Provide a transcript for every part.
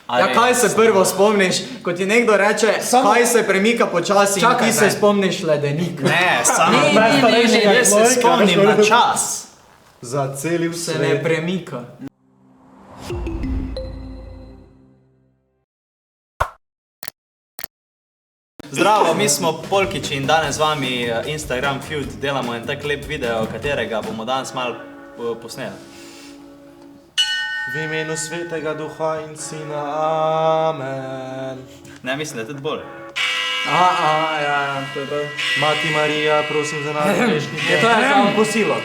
Ja, kaj se prvo spomniš, ko ti nekdo reče, kaj se premika počasi in ti se spomniš ledenik? Ne, samo jaz se spomnim na čas. Za celi svet. Se ne premika. Zdravo, mi smo Polkiči in danes z vami Instagram Feud delamo en tak lep video, katerega bomo danes malo posneli. V imenu Svetega Duha in Sina, amen. Ne, mislim, da je tudi bolj. Ja, to je to. Mati Marija, prosim za nas grešnike. To je samo posilo.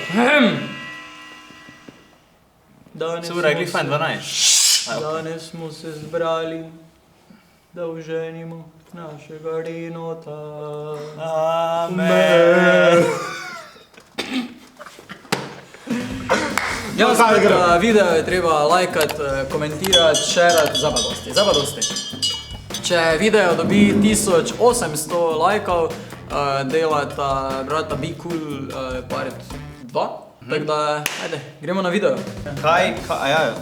Sura je glih fajn 12. Danes smo se zbrali, da uženimo našega Renota. Amen. Ja, video je treba lajkat, komentirati, šerat, zabadosti. Če video dobi 1800 lajkov, delata brata Be Cool part 2. Tako da, ajde, gremo na video.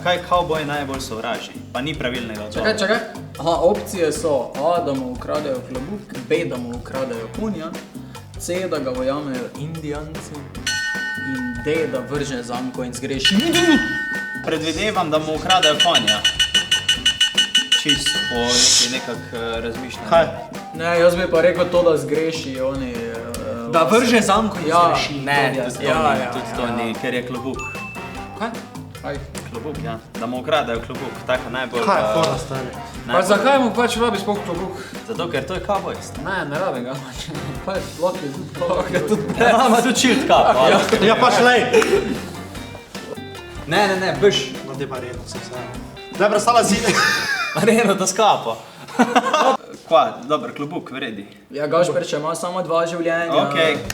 Kaj kavboj najbolj sovraži? Pa ni pravilnega odgovora. Čakaj. Opcije so A, da mu ukradejo klobuk, B, da mu ukradejo konja, C, da ga ujamejo Indijanci in D, da vrže zanko in zgreši. Predvidevam, da mu ukradejo konja. Čist po nekak razmišljanje. Kaj? Ne, jaz bi pa rekel to, da zgreši oni... Da vrže zanko in zgreši. Ne, tudi to ni, ker je klobuk. Kaj? Klobuk, ja. Da mu ukradejo klobuk, tako najbolj... Kaj je fora, stari? Pa zakaj mu pač rabi sploh klobuk? Zato, ker to je kavbojst. Ne rabi ga. Pač, lahko je tudi... Ima tudi šilt kapo. Ja, pa šlej! Ne, brž. No, te pa redno se vse. Zdaj prestala zide. Reno da skapo. Kva, dober, klobuk, vredi. Ja, Gašper, če ima samo 2 življenja...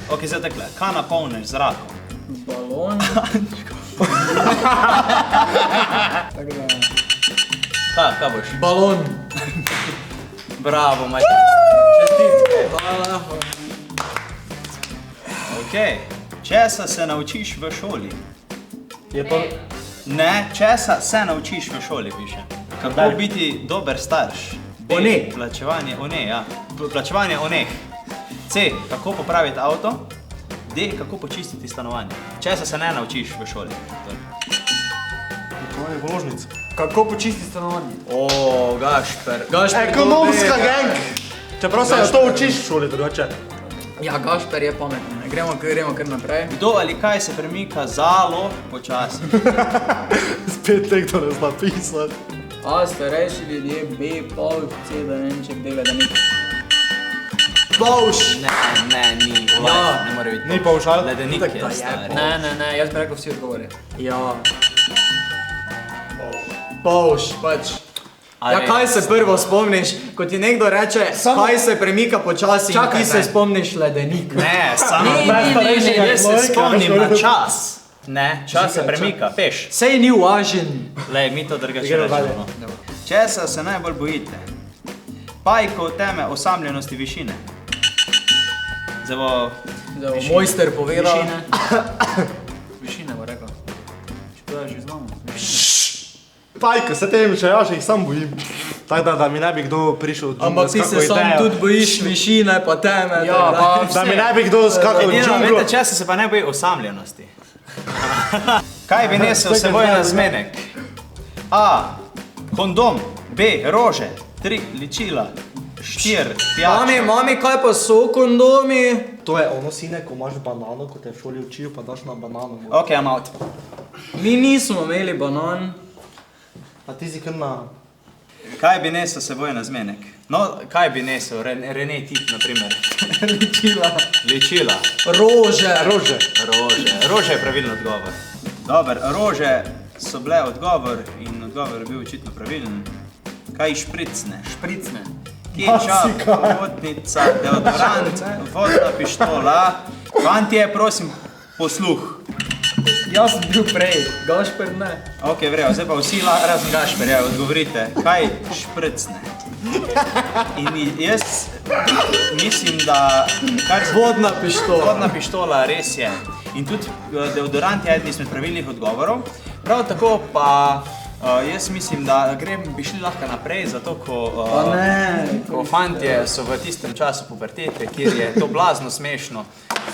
Ok, zdaj takle. Kaj napolniš z zrakom? Balon... Kaj boš? Balon! Bravo, majte. Čestitke. Hvala. Ok. Česa se naučiš v šoli? Je pa... Ne, česa se naučiš v šoli, piše. Kako biti dober starš? B, One. plačevanje one, ja. Plačevanje oneh. C, kako popraviti avto? D, kako počistiti stanovanje. Česa se ne naučiš v šoli? To je položnica. Kako počistiti stanovanje? O, Gašper. Ekonomska gang! Čeprav se to učiš v šoli, drugače. Ja, Gašper je pametno. Gremo kar naprej. Kdo ali kaj se premika zalo počasi? Spet nekdo ne zna pisati. A, starejši ljudje, B, Pavš, C, da ne vem, če B, ledenik. Ne, ni. Ne more biti. Ni pavšal? Ledenik je stari. Ne, jaz bi rekel vsi odgovori. Ja. Pavš, pač. Ja, kaj se prvo spomniš, ko ti nekdo reče, kaj se premika počasi in ti se spomniš ledenik? Ne, samo jaz se spomnim na čas. Ne, čas se premika, peš. Sej ni važen. Lej, mi to drugače rečemo. Česa se najbolj bojite? Pajko, teme, osamljenosti, višine. Zdaj bo... Mojster povedal. Višine bo rekel. Če to je že znamo. Pajko, se tem še jaz jih sam bojim. Tako da mi ne bi kdo prišel od Ampak ti se sam tudi bojiš višine pa teme. Ja, pa Da mi ne bi kdo skakal v Edino, džunglo. vete, česa se pa ne boji osamljenosti. Kaj bi nesel seboj na zmenek? A. Kondom. B. Rože. 3. Ličila. 4. Pijača. Mami, kaj pa so kondomi? To je ono, sine, ko imaš banano, ko te v šoli učijo, pa daš na banano. Ok, I'm out. Mi nismo imeli banan. A ti si kar na... Kaj bi nesel seboj na zmenek? No, kaj bi nesel? Rene tip, na primer. Ličila. Rože. Rože je pravilno odgovor. Dober, rože so bile odgovor in odgovor je bil očitno pravilen. Kaj špricne? Špricne. Ketchup, potnica, deodorant, vodna pištola. Fantje, prosim, posluh. Jaz sem bil prej, Gašper ne. Ok, vrejo, zdaj pa vsi razen Gašperja odgovorite. Kaj špricne? In jaz mislim, da... Vodna pištola. Vodna pištola, res je. In tudi deodorant je eden izmed pravilnih odgovorov. Prav tako pa Jaz mislim, da bi šli lahko naprej, zato ko fantje so v tistem času pubertete, kjer je to blazno smešno.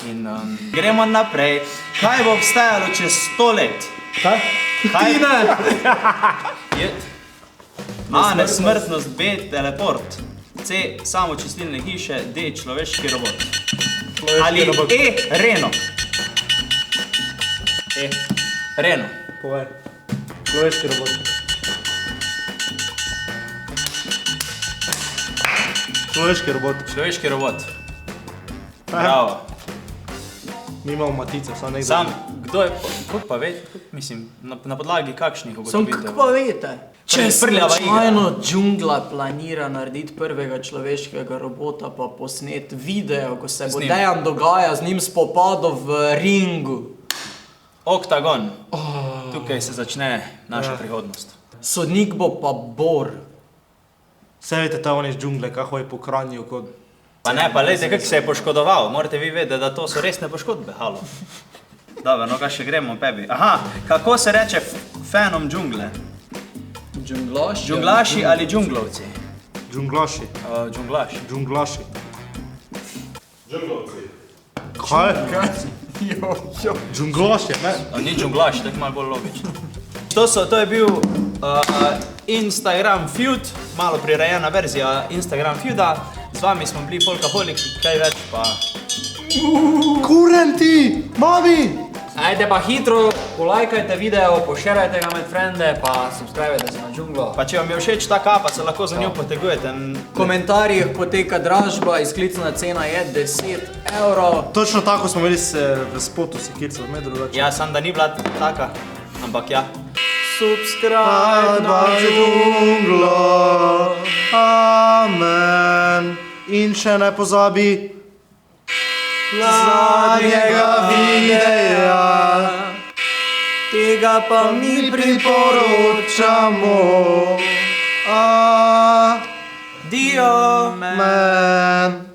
In gremo naprej. Kaj bo obstajalo čez 100 let? Kaj? Tine! A. Nesmrtnost, B. Teleport, C. Samočistilne hiše, D. Človeški robot. Ali E. Reno. E. Reno. Povej. Človeški robot. Človeški robot. Človeški robot. Bravo. Mi imamo matice, samo nekdo. Sam, kdo je, kako pa ve, mislim, na podlagi kakšnih Sam ugotovitev? kako pa vete? Če Prljava slučajno džungla planira narediti prvega človeškega robota pa posnet video, ko se bo njim. Dejan dogaja z njim spopadal v ringu. Oktagon. Tukaj se začne naša prihodnost. Sodnik bo pa Bor. Vse veste, ta on iz džungle, kako je po Kranju, kot... Pa ne, pa lejte, kako se je poškodoval. Morate vi vedeti, da to so resne poškodbe, halo. Dobro, no kaj še gremo, Pebi. Aha, kako se reče fanom džungle? Džunglaši? Džunglaši ali džunglovci? Džunglaši. Džunglaši. Džunglaši. Kaj? Džunglaši, ne? Ni džunglaši, tako malo bolj logično. To je bil Instagram feud, malo prirejena verzija Instagram feuda. Z vami smo bili Folkaholiki, kaj več pa... Kurenti! Mami! Ajde pa hitro, polajkajte video, pošerajte ga med frende, pa subscribejte se na džunglo. Pa če vam je všeč ta kapa, se lahko za njo potegujete. V komentarjih poteka dražba, izklicna cena je 10 evrov. Točno tako smo imeli se v spotu Sekirca v Medru. Ja, sam da ni bila taka, ampak ja. Subscribe na džunglo, amen. In še ne pozabi zadnjega videa, tega pa mi priporočamo. Dio. Amen.